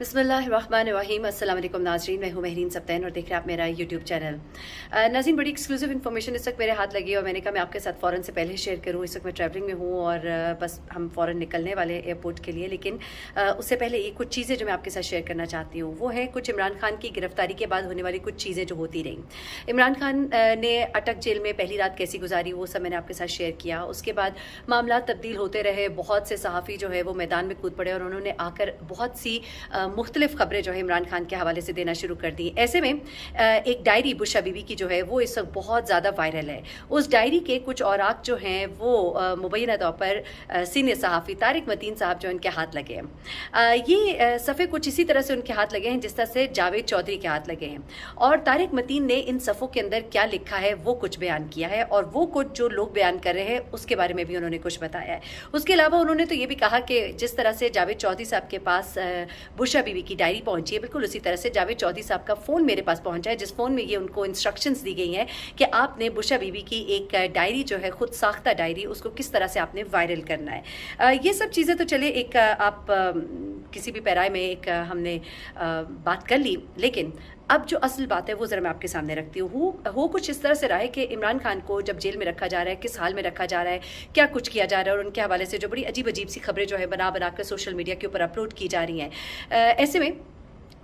बिस्मिल्लाहिर्रहमानिर्रहीम। अस्सलाम वालेकुम नाज़रीन, मैं हूँ महरीन सब्तैन और देख रहे हैं आप मेरा यूट्यूब चैनल। नाज़रीन, बड़ी एक्सक्लूसिव इन्फॉर्मेशन इस वक्त मेरे हाथ लगी और मैंने कहा मैं आपके साथ फ़ौरन से पहले शेयर करूँ। इस वक्त मैं ट्रैवलिंग में हूँ और बस हम फ़ौरन निकलने वाले हैं एयरपोर्ट के लिए, लेकिन उससे पहले ये कुछ चीज़ें जो मैं आपके साथ शेयर करना चाहती हूँ वो है कुछ इमरान खान की गिरफ्तारी के बाद होने वाली कुछ चीज़ें जो होती रहीं। इमरान खान ने अटक जेल में पहली रात कैसी गुजारी वो सब मैंने आपके साथ शेयर किया। उसके बाद मामला तब्दील होते रहे, बहुत से सहाफ़ी जो है वो मैदान में कूद पड़े और उन्होंने आकर बहुत सी मुख्तलिफ खबरें जो है इमरान खान के हवाले से देना शुरू कर दी। ऐसे में एक डायरी बुशरा बीबी की जो है वो इस वक्त बहुत ज़्यादा वायरल है। उस डायरी के कुछ औराक जो हैं वो मुबैना तौर पर सीनियर सहाफ़ी तारिक मतीन साहब जो उनके हाथ लगे हैं। ये सफ़े कुछ इसी तरह से उनके हाथ लगे हैं जिस तरह से जावेद चौधरी के हाथ लगे हैं, और तारिक मतीन ने इन सफ़ों के अंदर क्या लिखा है वो कुछ बयान किया है और वो कुछ जो लोग बयान कर रहे हैं उसके बारे में भी उन्होंने कुछ बताया है। उसके अलावा उन्होंने तो ये भी कहा कि जिस तरह से जावेद चौधरी साहब के पास बुशरा बीबी की डायरी पहुंची है, बिल्कुल उसी तरह से जावेद चौधरी साहब का फ़ोन मेरे पास पहुंचा है, जिस फ़ोन में ये उनको इंस्ट्रक्शंस दी गई हैं कि आपने बुशरा बीबी की एक डायरी जो है खुद साख्ता डायरी, उसको किस तरह से आपने वायरल करना है। ये सब चीज़ें तो चले एक आप किसी भी पैराए में एक हमने बात कर ली, लेकिन अब जो असल बात है वो ज़रा मैं आपके सामने रखती हूँ। हो कुछ इस तरह से रहा है कि इमरान खान को जब जेल में रखा जा रहा है, किस हाल में रखा जा रहा है, क्या कुछ किया जा रहा है, और उनके हवाले से जो बड़ी अजीब अजीब सी खबरें जो है बना बना कर सोशल मीडिया के ऊपर अपलोड की जा रही हैं। ऐसे में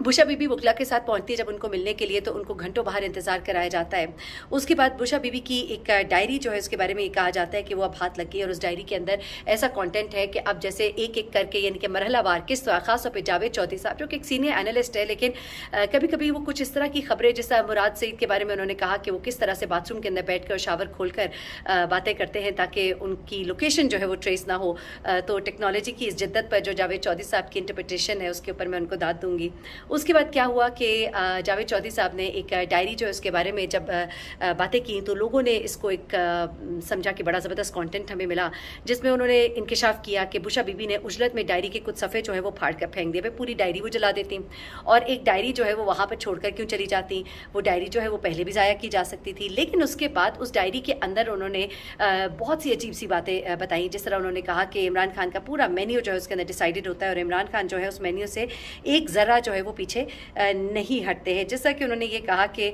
बुशरा बीबी वकला के साथ पहुंचती है जब उनको मिलने के लिए, तो उनको घंटों बाहर इंतज़ार कराया जाता है। उसके बाद बुशरा बीबी की एक डायरी जो है उसके बारे में ये कहा जाता है कि वो अब हाथ लग गई और उस डायरी के अंदर ऐसा कंटेंट है कि अब जैसे एक एक करके यानी कि मरहलावार किस तरह, खासतौर पर जावेद चौधरी साहब जो कि एक सीनियर एनालिस्ट है, लेकिन कभी कभी वो कुछ इस तरह की खबरें, जिस तरह मुराद सईद के बारे में उन्होंने कहा कि वो किस तरह से बाथरूम के अंदर बैठ कर शावर खोल कर बातें करते हैं ताकि उनकी लोकेशन जो है वो ट्रेस ना हो। तो टेक्नोलॉजी की इस जिद्दत पर जो जावेद चौधरी साहब की इंटरप्रिटेशन है उसके ऊपर मैं उनको दाद दूंगी। उसके बाद क्या हुआ कि जावेद चौधरी साहब ने एक डायरी जो है उसके बारे में जब बातें की तो लोगों ने इसको एक समझा कि बड़ा ज़बरदस्त कंटेंट हमें मिला, जिसमें उन्होंने इंकिशाफ किया कि बुशरा बीबी ने उजलत में डायरी के कुछ सफ़े जो है वो फाड़ कर फेंक दिए। पूरी डायरी वो जला देती और एक डायरी जो है वो वहाँ पर छोड़कर क्यों चली जाती। वो डायरी जो है वो पहले भी ज़ाया की जा सकती थी, लेकिन उसके बाद उस डायरी के अंदर उन्होंने बहुत सी अजीब सी बातें बताई। जिस तरह उन्होंने कहा कि इमरान खान का पूरा मेन्यू जो है उसके अंदर डिसाइडेड होता है और इमरान खान जो है उस मेन्यू से एक ज़रा जो है वो पीछे नहीं हटते हैं। जैसा कि उन्होंने ये कहा कि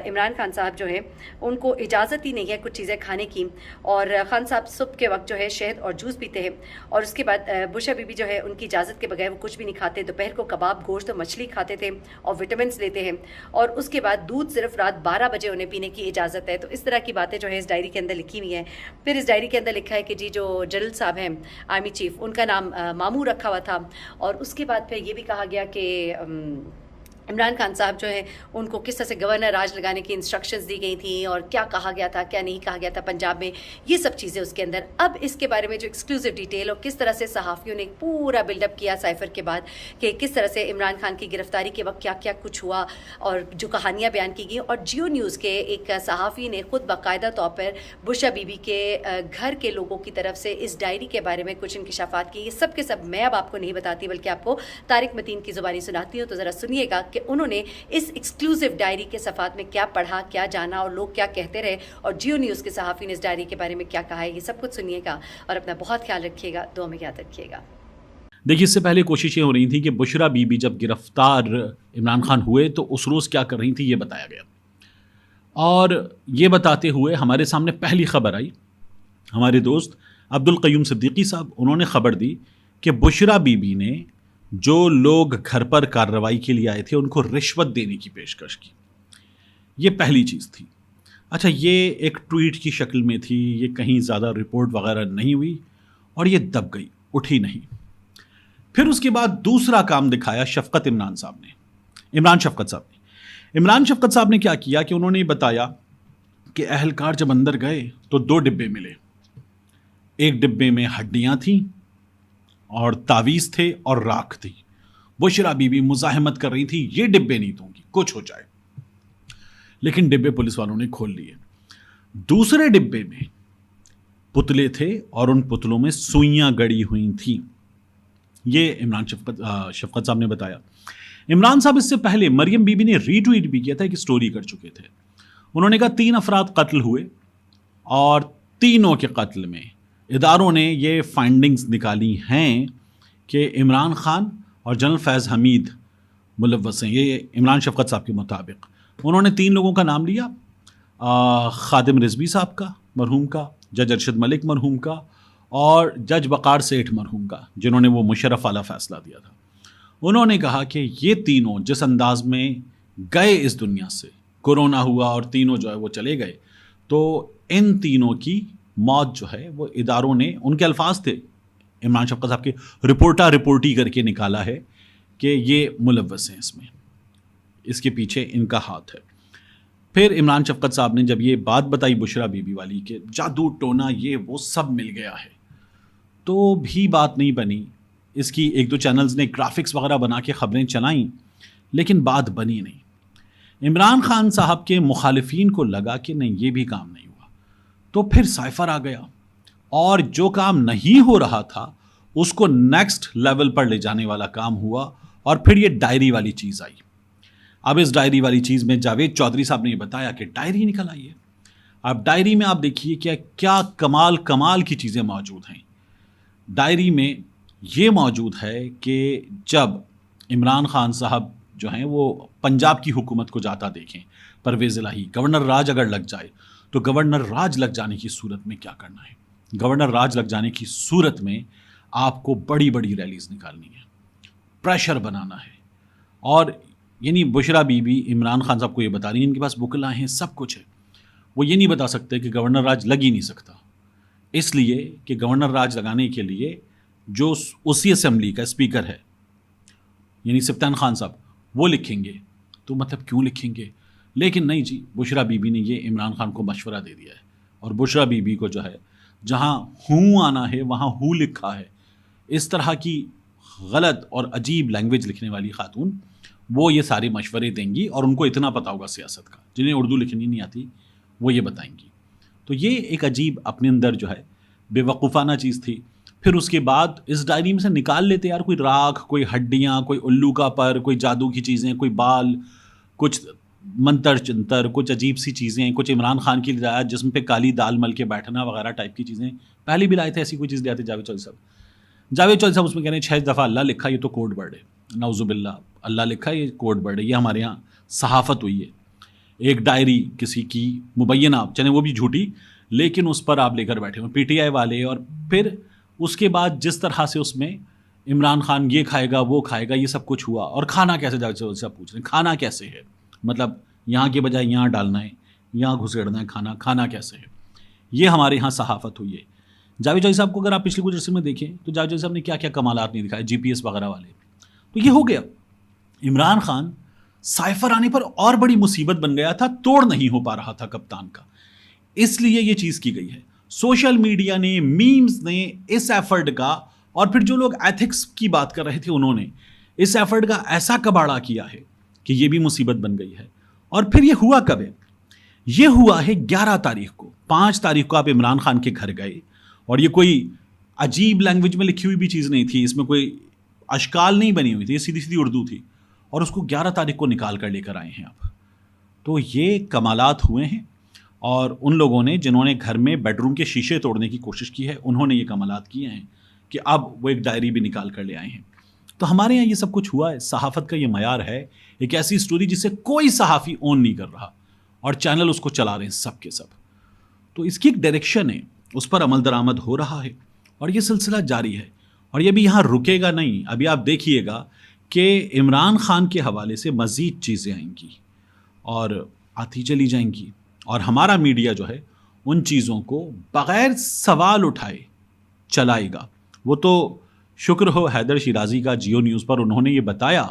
इमरान खान साहब जो है उनको इजाज़त ही नहीं है कुछ चीज़ें खाने की, और खान साहब सुबह के वक्त जो है शहद और जूस पीते हैं, और उसके बाद बुशरा बीबी जो है उनकी इजाज़त के बगैर वो कुछ भी नहीं खाते। दोपहर को कबाब, गोश्त और मछली खाते थे और विटामिन लेते हैं, और उसके बाद दूध सिर्फ रात 12 बजे उन्हें पीने की इजाज़त है। तो इस तरह की बातें जो है इस डायरी के अंदर लिखी हुई हैं। फिर इस डायरी के अंदर लिखा है कि जी जो जनरल साहब हैं आर्मी चीफ, उनका नाम मामू रखा हुआ था, और उसके बाद फिर ये भी कहा गया कि इमरान खान साहब जो है उनको किस तरह से गवर्नर राज लगाने की इंस्ट्रक्शंस दी गई थी और क्या कहा गया था क्या नहीं कहा गया था पंजाब में, ये सब चीज़ें उसके अंदर। अब इसके बारे में जो एक्सक्लूसिव डिटेल और किस तरह से सहाफ़ियों ने पूरा बिल्डअप किया साइफर के बाद कि किस तरह से इमरान खान की गिरफ्तारी के वक्त क्या क्या कुछ हुआ और जो कहानियाँ बयान की गई, और जियो न्यूज़ के एक सहाफ़ी ने खुद बाकायदा तौर पर बुशरा बीबी के घर के लोगों की तरफ से इस डायरी के बारे में कुछ इंकिशाफात किए। ये सब के सब मैं अब आपको नहीं बताती बल्कि आपको तारिक मतीन की ज़ुबानी सुनाती हूँ, तो ज़रा सुनिएगा कि उन्होंने इस एक्सक्लूसिव डायरी के सफ़ात में क्या पढ़ा, क्या जाना और लोग क्या कहते रहे, और जियो न्यूज़ के सहाफ़ी ने इस डायरी के बारे में क्या कहा है। ये सब कुछ सुनिएगा और अपना बहुत ख्याल रखिएगा, दुआ में याद रखिएगा। देखिए, इससे पहले कोशिशें हो रही थी कि बुशरा बीबी जब गिरफ्तार इमरान खान हुए तो उस रोज़ क्या कर रही थी ये बताया गया, और ये बताते हुए हमारे सामने पहली खबर आई। हमारे दोस्त अब्दुल क़य्यूम सिद्दीकी साहब, उन्होंने ख़बर दी कि बुशरा बीबी ने जो लोग घर पर कार्रवाई के लिए आए थे उनको रिश्वत देने की पेशकश की। ये पहली चीज़ थी। अच्छा, ये एक ट्वीट की शक्ल में थी, ये कहीं ज़्यादा रिपोर्ट वगैरह नहीं हुई और ये दब गई, उठी नहीं। फिर उसके बाद दूसरा काम दिखाया इमरान शफ़क़त साहब ने। इमरान शफ़क़त साहब ने क्या किया कि उन्होंने बताया कि अहलकार जब अंदर गए तो 2 डिब्बे मिले। एक डिब्बे में हड्डियाँ थीं और तावीज़ थे और राख थी। बुशरा बीबी मुज़ाहमत कर रही थी, ये डिब्बे नहीं दूंगी, कुछ हो जाए, लेकिन डिब्बे पुलिस वालों ने खोल लिए। दूसरे डिब्बे में पुतले थे और उन पुतलों में सुइयां गड़ी हुई थी। ये इमरान शफ़क़त साहब ने बताया। इमरान साहब इससे पहले मरियम बीबी ने रीट्वीट भी किया था, एक स्टोरी कर चुके थे। उन्होंने कहा 3 अफराद कत्ल हुए और तीनों के कत्ल में इदारों ने ये फाइंडिंग्स निकाली हैं कि इमरान खान اور جنرل فیض حمید ملوث ہیں، یہ عمران شفقت صاحب کے مطابق۔ انہوں نے 3 لوگوں کا نام لیا، خادم رضوی صاحب کا مرحوم کا، جج ارشد ملک مرحوم کا، اور جج وقار سیٹھ مرحوم کا، جنہوں نے وہ مشرف والا فیصلہ دیا تھا۔ انہوں نے کہا کہ یہ تینوں جس انداز میں گئے اس دنیا سے، کورونا ہوا اور تینوں جو ہے وہ چلے گئے، تو ان تینوں کی موت جو ہے وہ اداروں نے، ان کے الفاظ تھے عمران شفقت صاحب کے، رپورٹی کر کے نکالا ہے کہ یہ ملوث ہیں اس میں، اس کے پیچھے ان کا ہاتھ ہے۔ پھر عمران شفقت صاحب نے جب یہ بات بتائی بشرا بی بی والی کہ جادو ٹونا یہ وہ سب مل گیا ہے، تو بھی بات نہیں بنی۔ اس کی 1-2 چینلز نے گرافکس وغیرہ بنا کے خبریں چلائیں، لیکن بات بنی نہیں۔ عمران خان صاحب کے مخالفین کو لگا کہ نہیں، یہ بھی کام نہیں ہوا، تو پھر سائفر آ گیا، اور جو کام نہیں ہو رہا تھا اس کو نیکسٹ لیول پر لے جانے والا کام ہوا، اور پھر یہ ڈائری والی چیز آئی۔ اب اس ڈائری والی چیز میں جاوید چودھری صاحب نے یہ بتایا کہ ڈائری نکل آئی ہے۔ اب ڈائری میں آپ دیکھیے کیا کمال کی چیزیں موجود ہیں۔ ڈائری میں یہ موجود ہے کہ جب عمران خان صاحب جو ہیں وہ پنجاب کی حکومت کو جاتا دیکھیں، پرویز الہی، گورنر راج اگر لگ جائے تو گورنر راج لگ جانے کی صورت میں کیا کرنا ہے؟ گورنر راج لگ جانے کی صورت میں آپ کو بڑی بڑی ریلیز نکالنی ہے، پریشر بنانا ہے، اور یعنی بشرا بی بی عمران خان صاحب کو یہ بتا رہی ہیں، ان کے پاس بکلا ہیں، سب کچھ ہے، وہ یہ نہیں بتا سکتے کہ گورنر راج لگ ہی نہیں سکتا، اس لیے کہ گورنر راج لگانے کے لیے جو اسی اسمبلی کا اسپیکر ہے یعنی سبطان خان صاحب وہ لکھیں گے، تو مطلب کیوں لکھیں گے؟ لیکن نہیں جی، بشرا بی بی نے یہ عمران خان کو مشورہ دے دیا ہے، اور بشرا بی بی کو جو ہے جہاں ہوں آنا ہے وہاں ہوں لکھا ہے۔ اس طرح کی غلط اور عجیب لینگویج لکھنے والی خاتون وہ یہ سارے مشورے دیں گی، اور ان کو اتنا پتہ ہوگا سیاست کا، جنہیں اردو لکھنی نہیں آتی وہ یہ بتائیں گی۔ تو یہ ایک عجیب اپنے اندر جو ہے بے وقوفانہ چیز تھی۔ پھر اس کے بعد اس ڈائری میں سے نکال لیتے یار کوئی راکھ، کوئی ہڈیاں، کوئی الو کا پر، کوئی جادو کی چیزیں، کوئی بال، کچھ منتر چنتر، کچھ عجیب سی چیزیں، کچھ عمران خان کی ہدایات جسم پہ کالی دال مل کے بیٹھنا وغیرہ ٹائپ کی چیزیں پہلے بھی لائے تھے، ایسی کوئی چیز لے آتے جاوید چودھری صاحب اس میں کہہ رہے ہیں 6 دفعہ اللہ لکھا، یہ تو کوڈ ورڈ ہے، نعوذ باللہ، اللہ لکھا یہ کوڈ ورڈ ہے، یہ ہمارے یہاں صحافت ہوئی ہے، ایک ڈائری کسی کی مبینہ، چلیں وہ بھی جھوٹی، لیکن اس پر آپ لے کر بیٹھے ہوئے PTI والے، اور پھر اس کے بعد جس طرح سے اس میں عمران خان یہ کھائے گا وہ کھائے گا، یہ سب کچھ ہوا۔ اور کھانا کیسے، جاوید چودھری صاحب پوچھ رہے ہیں کھانا کیسے ہے، مطلب یہاں کے بجائے یہاں ڈالنا ہے، یہاں گھسیڑنا ہے، کھانا کیسے ہے، یہ ہمارے یہاں صحافت ہوئی ہے۔ جاوید چودھری صاحب کو اگر آپ پچھلے کچھ عرصے میں دیکھیں تو جاوید چودھری صاحب نے کیا کیا کمالات نہیں دکھائے، GPS وغیرہ والے، تو یہ ہو گیا۔ عمران خان سائفر آنے پر اور بڑی مصیبت بن گیا تھا، توڑ نہیں ہو پا رہا تھا کپتان کا، اس لیے یہ چیز کی گئی ہے۔ سوشل میڈیا نے، میمز نے اس ایفرٹ کا، اور پھر جو لوگ ایتھکس کی بات کر رہے تھے انہوں نے اس ایفرٹ کا ایسا کباڑا کیا ہے کہ یہ بھی مصیبت بن گئی ہے۔ اور پھر یہ ہوا کب ہے؟ یہ ہوا ہے 11 تاریخ کو۔ 5 تاریخ کو آپ عمران خان کے گھر گئے، اور یہ کوئی عجیب لینگویج میں لکھی ہوئی بھی چیز نہیں تھی، اس میں کوئی اشکال نہیں بنی ہوئی تھی، یہ سیدھی سیدھی اردو تھی، اور اس کو 11 تاریخ کو نکال کر لے کر آئے ہیں آپ۔ تو یہ کمالات ہوئے ہیں، اور ان لوگوں نے جنہوں نے گھر میں بیڈ روم کے شیشے توڑنے کی کوشش کی ہے انہوں نے یہ کمالات کیے ہیں کہ اب وہ ایک ڈائری بھی نکال کر لے آئے ہیں۔ تو ہمارے یہاں یہ سب کچھ ہوا ہے، صحافت کا یہ معیار ہے، ایک ایسی سٹوری جسے کوئی صحافی اون نہیں کر رہا، اور چینل اس کو چلا رہے ہیں سب کے سب۔ تو اس کی ایک ڈائریکشن ہے، اس پر عمل درآمد ہو رہا ہے، اور یہ سلسلہ جاری ہے، اور یہ بھی یہاں رکے گا نہیں۔ ابھی آپ دیکھیے گا کہ عمران خان کے حوالے سے مزید چیزیں آئیں گی اور آتی چلی جائیں گی، اور ہمارا میڈیا جو ہے ان چیزوں کو بغیر سوال اٹھائے چلائے گا۔ وہ تو شکر ہو حیدر شیرازی کا جیو نیوز پر، انہوں نے یہ بتایا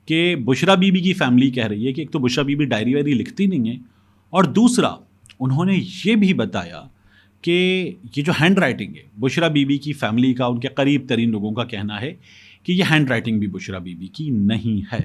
کہ بشرا بی بی کی فیملی کہہ رہی ہے کہ ایک تو بشرا بی بی ڈائری وائری لکھتی نہیں ہے، اور دوسرا انہوں نے یہ بھی بتایا کہ یہ جو ہینڈ رائٹنگ ہے بشرا بی بی کی فیملی کا، ان کے قریب ترین لوگوں کا کہنا ہے کہ یہ ہینڈ رائٹنگ بھی بشرا بی بی کی نہیں ہے۔